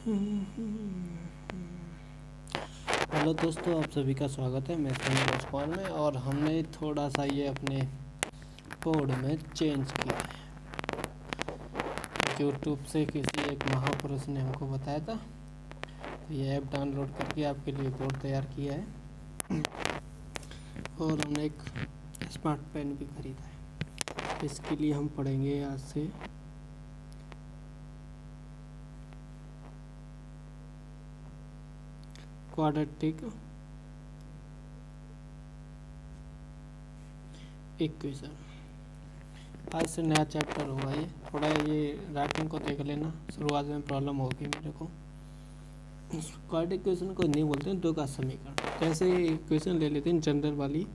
Hello दोस्तों, आप सभी का स्वागत है मेरे स्कॉल में। और हमने थोड़ा सा ये अपने कोड में चेंज किया है। यूट्यूब से किसी एक महापुरुष ने हमको बताया था, तो ये ऐप डाउनलोड करके आपके लिए कोड तैयार किया है। और हमने एक स्मार्ट पेन भी खरीदा है। इसके लिए हम पढ़ेंगे आज से क्वाड्रेटिक इक्वेशन। आज से नया चैप्टर होगा ये। थोड़ा ये राइटिंग को देख लेना, शुरुआत में प्रॉब्लम होगी मेरे को। क्वाड्रेटिक इक्वेशन को नहीं बोलते हैं, दो का समीकरण। जैसे इक्वेशन ले लेते हैं जनरल वाली,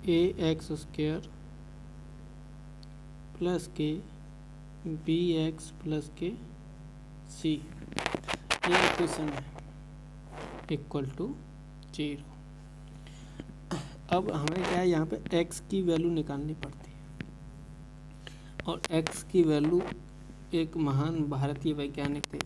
ए एक्स स्क्वायर प्लस के बी एक्स प्लस के सी, ये इक्वेशन है, इक्वल टू 0। अब हमें क्या है, यहाँ पे x की वैल्यू निकालनी पड़ती है। और x की वैल्यू एक महान भारतीय वैज्ञानिक थे,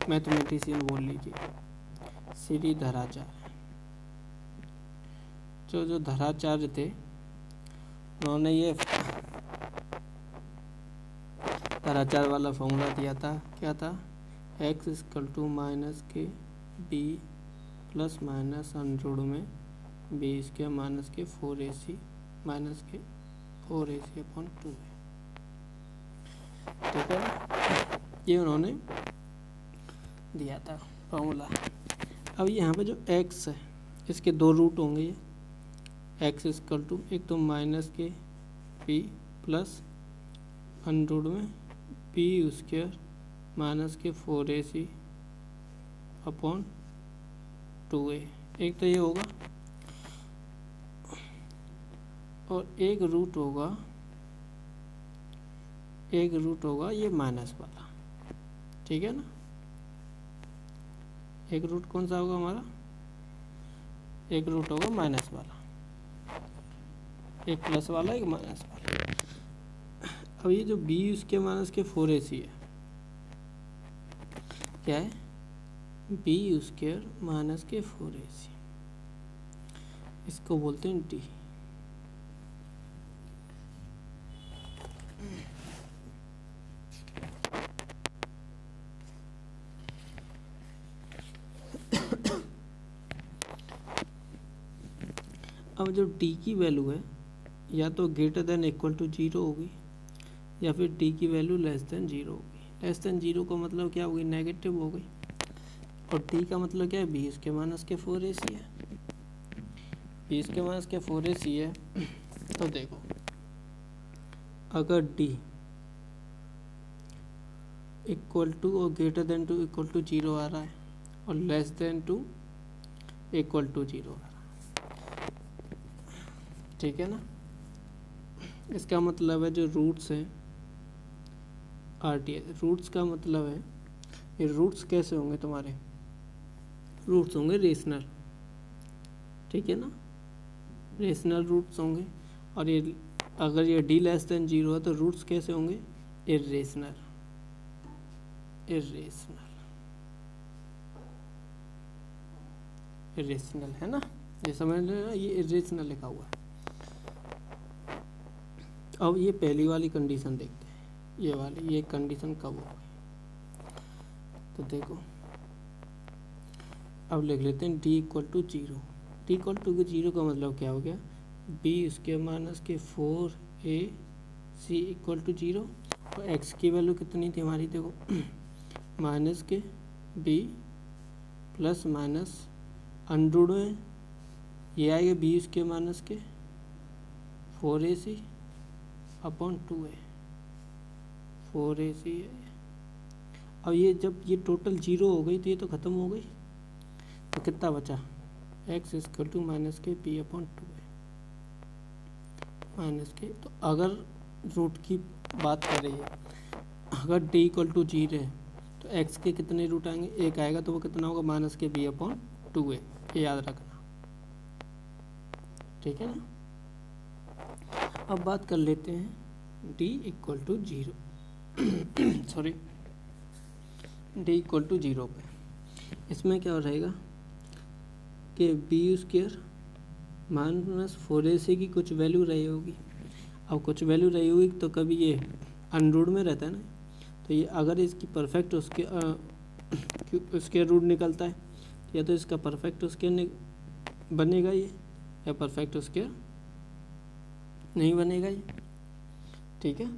मैथमेटिशियन बोल लीजिए, श्री धराचार्य। जो धराचार्य थे, उन्होंने ये धराचार्य वाला फॉर्मूला दिया था। क्या था? x इक्वल टू माइनस के बी प्लस माइनस अंडर में बी स्क्वायर माइनस के 4ac माइनस के 4ac अपॉन 2 है। ठीक है, ये उन्होंने दिया था फॉर्मूला। अब यहाँ पे जो x है, इसके दो रूट होंगे। ये x इक्वल टू एक तो माइनस के b प्लस अंडर में बी स्क्वायर माइनस के 4ac अपॉन 2a, एक तो ये होगा। और एक रूट होगा ये माइनस वाला। ठीक है ना, एक रूट कौन सा होगा हमारा? एक रूट होगा माइनस वाला, एक प्लस वाला एक माइनस वाला। अब ये जो बी उसके माइनस के 4ac है, क्या है? बी स्क्वायर माइनस के 4ac, इसको बोलते हैं डी। अब जो डी की वैल्यू है, या तो ग्रेटर देन इक्वल टू 0 होगी, या फिर डी की वैल्यू लेस देन 0 होगी। लेस देन 0 का मतलब क्या होगी? नेगेटिव हो गई। और डी का मतलब क्या है? बी इसके माइनस के 4ac है। बी इसके माइनस के 4ac है। तो देखो, अगर डी इक्वल टू और greater than to equal to 0 आ रहा है, और less than to equal to 0 आ रहा है, ठीक है ना, इसका मतलब है जो रूट्स हैं RTH, रूट्स का मतलब है, ये रूट्स कैसे होंगे तुम्हारे? रूट्स होंगे रेशनल। ठीक है ना, रेशनल रूट्स होंगे। और ये अगर ये डी लेस देन 0 है, तो रूट्स कैसे होंगे? इर्रेशनल। इर्रेशनल है ना, ये समझ लेना, ये इर्रेशनल लिखा हुआ है। अब ये पहली वाली कंडीशन देखते हैं, ये कंडीशन कब होगी। तो देखो, अब लिख लेते हैं D equal to 0। D equal to 0 का मतलब क्या हो गया? बी उसके माइनस के 4ac इक्वल टू 0। और एक्स की वैल्यू कितनी थी हमारी? देखो, माइनस के बी प्लस माइनस अंडर में ये आएगा बी उसके माइनस के 4ac अपॉन 2a, 4ac है। अब ये जब ये टोटल 0 हो गई, तो ये तो ख़त्म हो गई। तो कितना बचा? x इक्वल टू माइनस के बी अपॉन 2a माइनस के। तो अगर रूट की बात कर रही है, अगर d इक्वल टू 0 है, तो x के कितने रूट आएंगे? एक आएगा, तो वो कितना होगा? माइनस के बी अपॉन 2a, ये याद रखना। ठीक है ना। अब बात कर लेते हैं d equal to 0। Sorry D equal to 0 पे इसमें क्या रहेगा कि बी स्क्वायर माइनस 4ac की कुछ वैल्यू रही होगी। अब कुछ वैल्यू रही होगी तो कभी ये अनरूट में रहता है ना, तो ये अगर इसकी परफेक्ट स्क्वायर रूट निकलता है या तो इसका परफेक्ट स्क्वायर बनेगा ये, या परफेक्ट स्क्वायर नहीं बनेगा ये। ठीक है,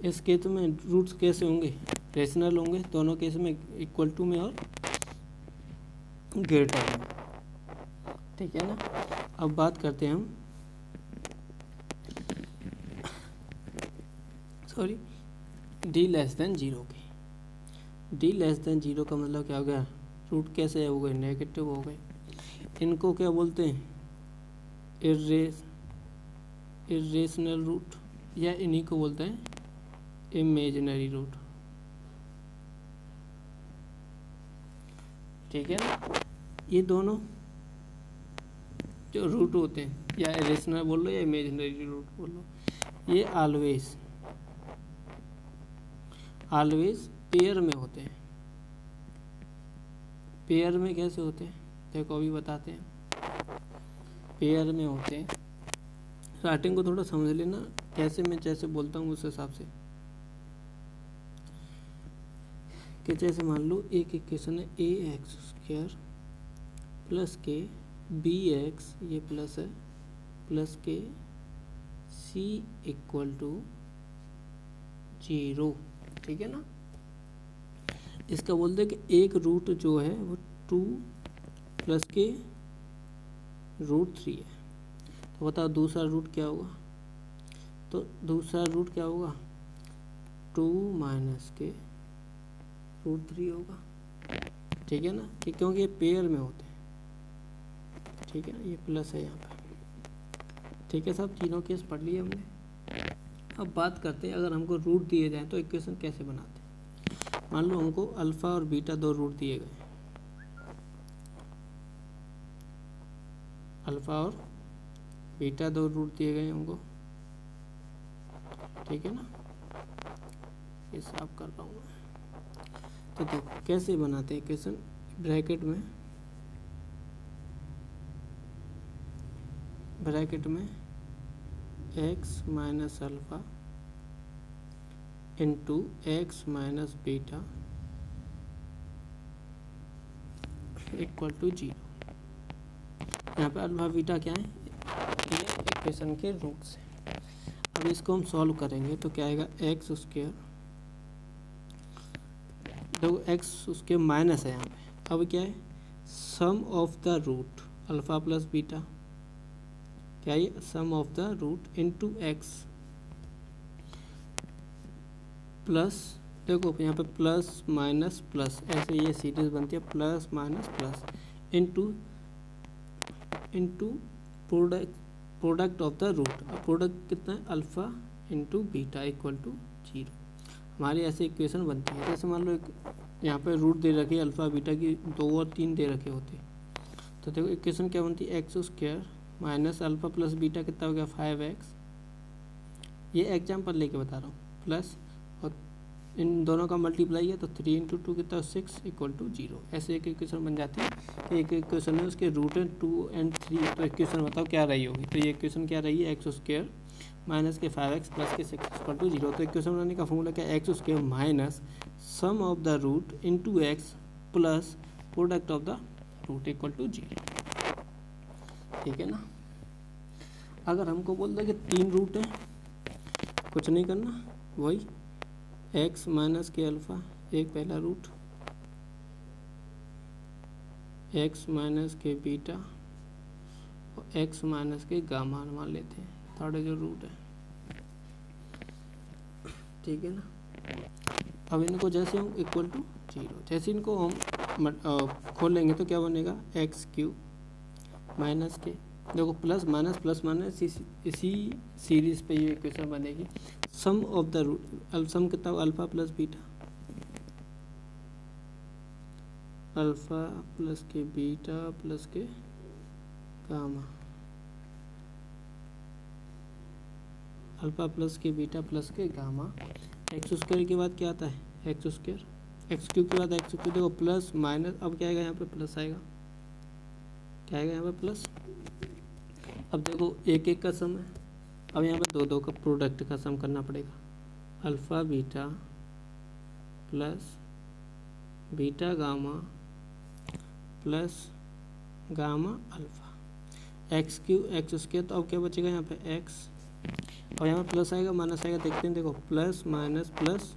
इस केस में रूट्स कैसे होंगे, रेशनल होंगे दोनों केस में, इक्वल टू में और ग्रेटर में। ठीक है ना। अब बात करते हैं हम सॉरी डी लेस देन 0 की। डी लेस देन 0 का मतलब क्या हो गया, रूट कैसे हो गए, नेगेटिव हो गए। इनको क्या बोलते हैं, इरेशनल रूट, या इन्हीं को बोलते हैं इमेजिनरी रूट। ठीक है ना। ये दोनों जो रूट होते हैं, या इरेशनल बोल लो या इमेजिनरी रूट बोल लो, ये ऑलवेज पेयर में होते हैं। पेयर में कैसे होते हैं देखो अभी बताते हैं। पेयर में होते हैं, राइटिंग को थोड़ा समझ लेना, कैसे मैं जैसे बोलता हूँ उस हिसाब से। कि जैसे मान लो एक इक्वेशन है ax² प्लस के bx, ये प्लस है, प्लस के c इक्वल टू 0। ठीक है ना। इसका बोलते हैं कि एक रूट जो है वो 2 प्लस के √3 है। तो बताओ दूसरा रूट क्या होगा, तो दूसरा रूट क्या होगा, 2 माइनस के √3 होगा। ठीक है ना, कि क्योंकि ये पेयर में होते हैं। ठीक है ना, ये प्लस है यहाँ पे। ठीक है, सब तीनों केस पढ़ लिए हमने। अब बात करते हैं अगर हमको रूट दिए जाए तो इक्वेशन कैसे बनाते हैं। मान लो हमको अल्फ़ा और बीटा दो रूट दिए गए, अल्फ़ा और बीटा दो रूट दिए गए हमको। ठीक है ना, ये साफ कर रहा हूँ मैं। तो देखो कैसे बनाते हैं इक्वेशन, ब्रैकेट में x minus alpha into x minus beta equal to 0। यहाँ पे अल्फ़ा बीटा क्या है, ये इक्वेशन के रूट्स हैं। अब इसको हम सॉल्व करेंगे तो क्या आएगा, एक्स स्क्वायर, देखो एक्स उसके माइनस है यहाँ पे। अब क्या है, sum of the root alpha plus beta, क्या ये sum of the root into X plus, देखो यहाँ पे प्लस माइनस प्लस, ऐसे ये सीरीज बनती है, plus minus plus into product of the root. अब प्रोडक्ट कितना है, alpha into beta equal to 0। हमारी ऐसी इक्वेशन बनती है। जैसे मान लो एक यहाँ पे रूट दे रखी है अल्फ़ा बीटा की, 2 और 3 दे रखे होते, तो देखो इक्वेशन क्या बनती है, x square minus alpha plus beta कितना हो गया 5x। ये एग्जाम्पल लेके बता रहा हूँ, प्लस और इन दोनों का मल्टीप्लाई है तो 3 इंटू 2 कितना 6 इक्वल टू 0। ऐसे एक इक्वेशन बन जाती है कि एक इक्वेशन है उसके रूट है 2 और 3, तो इक्वेशन बताओ क्या रही होगी। तो ये इक्वेशन क्या रही है, एक्स स्क्वायर माइनस के 5x प्लस के 6 इक्वल टू 0। तो इक्वेशन बनाने का फॉर्मूला क्या है, x square minus sum of the root into x plus product of the root equal to 0। ठीक है ना। अगर हमको बोल दे कि 3 रूट है, कुछ नहीं करना, वही x माइनस के अल्फ़ा एक पहला रूट, x माइनस के बीटा और x माइनस के गामा मान लेते हैं, थर्ड जो रूट है। ठीक है ना। अब इनको जैसे हम इक्वल टू 0, जैसे इनको हम खोलेंगे तो क्या बनेगा, x³ माइनस के, देखो प्लस माइनस इसी सीरीज पे ये इक्वेशन बनेगी। सम ऑफ द रूट, सम कितना alpha plus beta, alpha plus के बीटा प्लस के गामा, अल्फ़ा प्लस के बीटा प्लस के गामा। एक्स स्क्वायर के बाद क्या आता है एक्स स्क्वायर, एक्स क्यूब के बाद एक्स क्यूब, देखो प्लस माइनस, अब क्या आएगा यहाँ पे प्लस आएगा, क्या आएगा यहाँ पे प्लस। अब देखो एक एक का सम है, अब यहाँ पे दो दो का प्रोडक्ट का सम करना पड़ेगा। Alpha beta plus beta gamma plus gamma alpha, x Q x square, तो अब क्या बचेगा यहाँ पे एक्स, और यहाँ पे प्लस आएगा माइनस आएगा, देखते हैं देखो प्लस माइनस प्लस,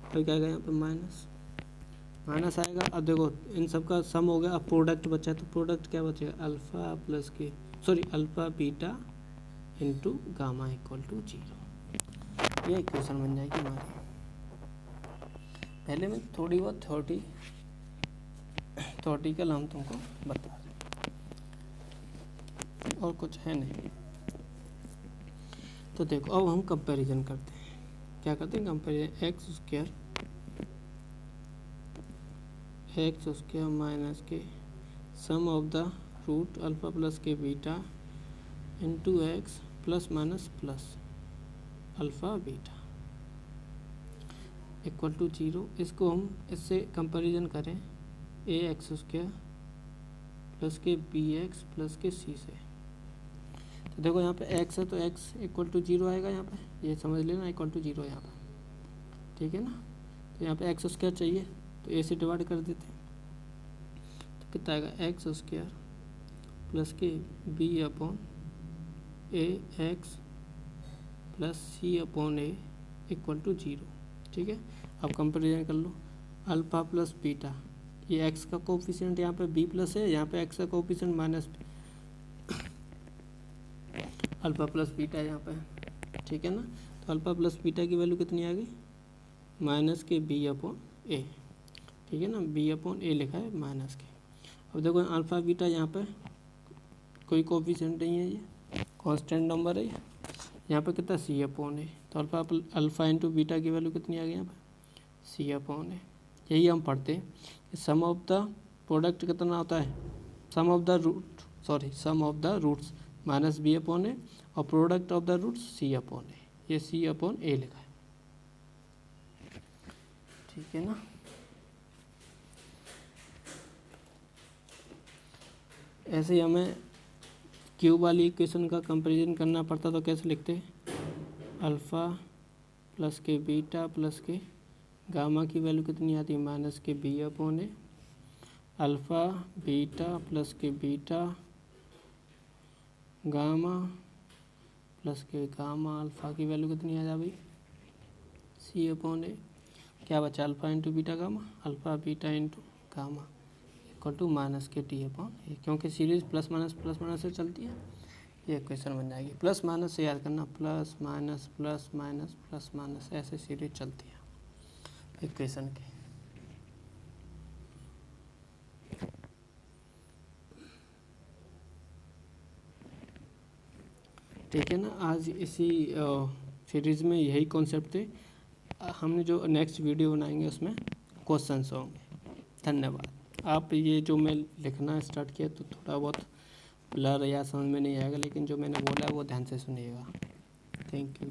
और क्या आएगा यहाँ पे माइनस, माइनस आएगा। अब देखो इन सब का सम हो गया, अब प्रोडक्ट बचा है, तो प्रोडक्ट क्या बचेगा अल्फ़ा प्लस के alpha beta into gamma equal to 0। ये इक्वेशन बन जाएगी हमारी। पहले में थोड़ी बहुत थॉटिकल हम तुमको बता दें, और कुछ है नहीं। तो देखो अब हम कंपैरिजन करते हैं, क्या करते हैं कंपैरिजन, एक्स स्क्वायर माइनस के sum of the root alpha plus के beta into x plus minus plus alpha beta equal to 0। इसको हम इससे कंपैरिजन करें ए एक्स स्क्वायर प्लस के बी एक्स प्लस के सी से, तो देखो यहाँ पे एक्स है तो एक्स इक्वल टू 0 आएगा, यहाँ पे ये समझ लेना इक्वल टू 0 यहाँ पे, ठीक है ना। तो यहाँ पे एक्स स्क्वायर चाहिए तो ए से डिवाइड कर देते हैं, तो कितना आएगा एक्स स्क्वायर प्लस के b upon a x plus c upon a equal to 0, ठीक है। अब कंपेरिजन कर लो, अल्फ़ा प्लस बीटा, ये एक्स का कोफिशिएंट यहाँ पे बी प्लस है, यहाँ पे एक्स का coefficient minus alpha plus beta है यहाँ पे, ठीक है ना। तो अल्फ़ा प्लस बीटा की वैल्यू कितनी आ गई माइनस के बी अपॉन ए, ठीक है ना, बी अपॉन ए लिखा है माइनस के। अब देखो अल्फ़ा बीटा यहाँ पे कोई कोफिशिएंट नहीं है, ये कांस्टेंट नंबर है, यहाँ पे कितना सी अपॉन है, तो अल्फ़ा इंटू बीटा की वैल्यू कितनी आ गई यहाँ पे सी अपॉन है। यही हम पढ़ते हैं सम ऑफ द प्रोडक्ट कितना होता है, sum of the roots minus B upon A, और product of the roots C upon A, ये सी अपॉन ए लिखा है, ठीक है ना। ऐसे ही हमें क्यूब वाली इक्वेशन का कंपैरिजन करना पड़ता, तो कैसे लिखते हैं अल्फ़ा प्लस के बीटा प्लस के गामा की वैल्यू कितनी आती है माइनस के b upon a, alpha beta plus के बीटा गामा प्लस के गामा अल्फ़ा की वैल्यू कितनी आ जा भाई सी अपॉन ए, क्या बचा alpha into beta gamma, alpha beta into gamma equal to minus के टी अपॉन ए, क्योंकि सीरीज प्लस माइनस से चलती है, ये इक्वेशन बन जाएगी। प्लस माइनस से याद करना, plus minus plus minus plus minus ऐसे सीरीज चलती है इक्वेशन की। ठीक है ना, आज इसी सीरीज़ में यही कॉन्सेप्ट थे। हमने जो नेक्स्ट वीडियो बनाएंगे उसमें क्वेश्चंस होंगे। धन्यवाद। आप ये जो मैं लिखना स्टार्ट किया तो थोड़ा बहुत ब्लर या समझ में नहीं आएगा, लेकिन जो मैंने बोला वो ध्यान से सुनिएगा। Thank you.